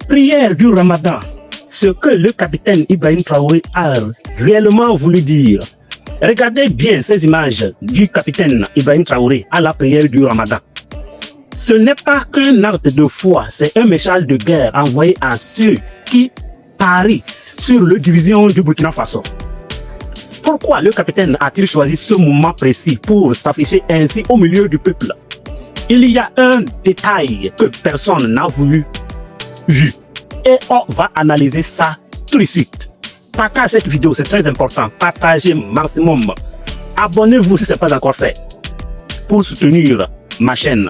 Prière du Ramadan, ce que le capitaine Ibrahim Traoré a réellement voulu dire. Regardez bien ces images du capitaine Ibrahim Traoré à la prière du Ramadan. Ce n'est pas qu'un acte de foi, c'est un message de guerre envoyé à ceux qui parient sur la division du Burkina Faso. Pourquoi le capitaine a-t-il choisi ce moment précis pour s'afficher ainsi au milieu du peuple? Il y a un détail que personne n'a voulu vu et on va analyser ça tout de suite. Partagez cette vidéo, c'est très important. Partagez maximum. Abonnez-vous si ce n'est pas encore fait pour soutenir ma chaîne.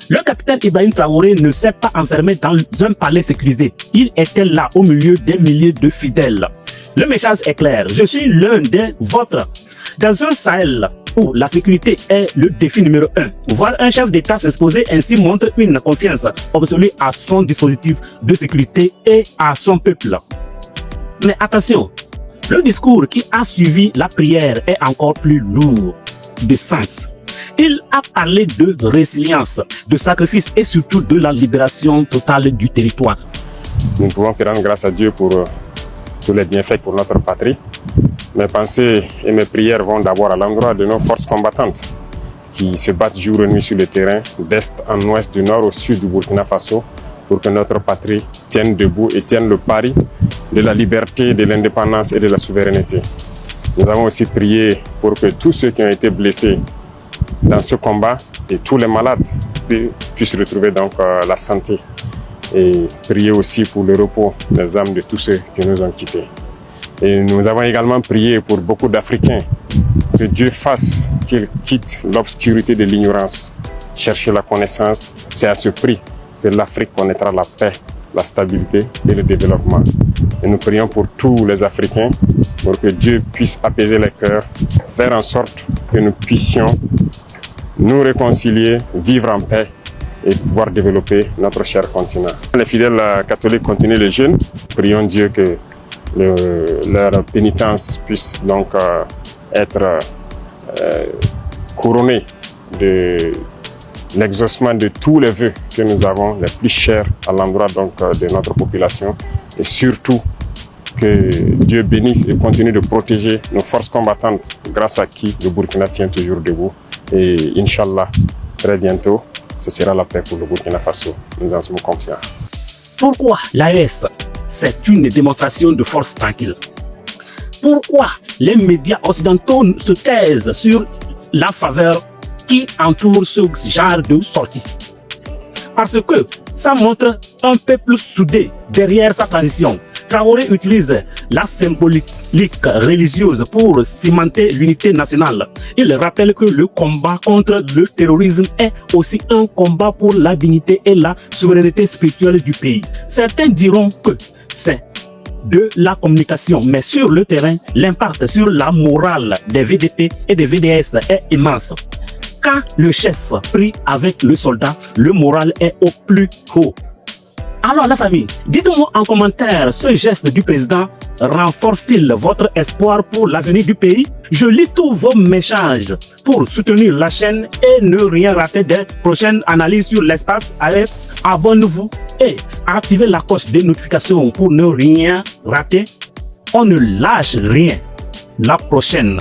Le capitaine Ibrahim Traoré ne s'est pas enfermé dans un palais sécurisé. Il était là au milieu des milliers de fidèles. Le message est clair. Je suis l'un des vôtres. Dans un Sahel où la sécurité est le défi numéro 1, voir un chef d'État s'exposer ainsi montre une confiance absolue à son dispositif de sécurité et à son peuple. Mais attention, le discours qui a suivi la prière est encore plus lourd de sens. Il a parlé de résilience, de sacrifice et surtout de la libération totale du territoire. Nous ne pouvons que rendre grâce à Dieu pour tous les bienfaits pour notre patrie. Mes pensées et mes prières vont d'abord à l'endroit de nos forces combattantes qui se battent jour et nuit sur le terrain, d'est en ouest, du nord au sud du Burkina Faso, pour que notre patrie tienne debout et tienne le pari de la liberté, de l'indépendance et de la souveraineté. Nous avons aussi prié pour que tous ceux qui ont été blessés dans ce combat et tous les malades puissent retrouver donc la santé, et prier aussi pour le repos des âmes de tous ceux qui nous ont quittés. Et nous avons également prié pour beaucoup d'Africains, que Dieu fasse qu'ils quittent l'obscurité de l'ignorance, chercher la connaissance. C'est à ce prix que l'Afrique connaîtra la paix, la stabilité et le développement. Et nous prions pour tous les Africains, pour que Dieu puisse apaiser les cœurs, faire en sorte que nous puissions nous réconcilier, vivre en paix et pouvoir développer notre cher continent. Les fidèles catholiques continuent le jeûne. Prions Dieu que leur pénitence puisse donc être couronnée de l'exaucement de tous les vœux que nous avons les plus chers à l'endroit donc de notre population, et surtout que Dieu bénisse et continue de protéger nos forces combattantes grâce à qui le Burkina tient toujours debout. Et Inch'Allah, très bientôt, ce sera la paix pour le Burkina Faso. Nous en sommes confiants. Pourquoi l'AES? C'est une démonstration de force tranquille. Pourquoi les médias occidentaux se taisent sur la faveur qui entoure ce genre de sortie? Parce que ça montre un peuple soudé derrière sa transition. Traoré utilise la symbolique religieuse pour cimenter l'unité nationale. Il rappelle que le combat contre le terrorisme est aussi un combat pour la dignité et la souveraineté spirituelle du pays. Certains diront que c'est de la communication, mais sur le terrain, l'impact sur la morale des VDP et des VDS est immense. Quand le chef prie avec le soldat, le moral est au plus haut. Alors la famille, dites-moi en commentaire, ce geste du président renforce-t-il votre espoir pour l'avenir du pays? Je lis tous vos messages pour soutenir la chaîne et ne rien rater des prochaines analyses sur l'espace AES. Abonnez-vous et activez la cloche des notifications pour ne rien rater. On ne lâche rien. La prochaine.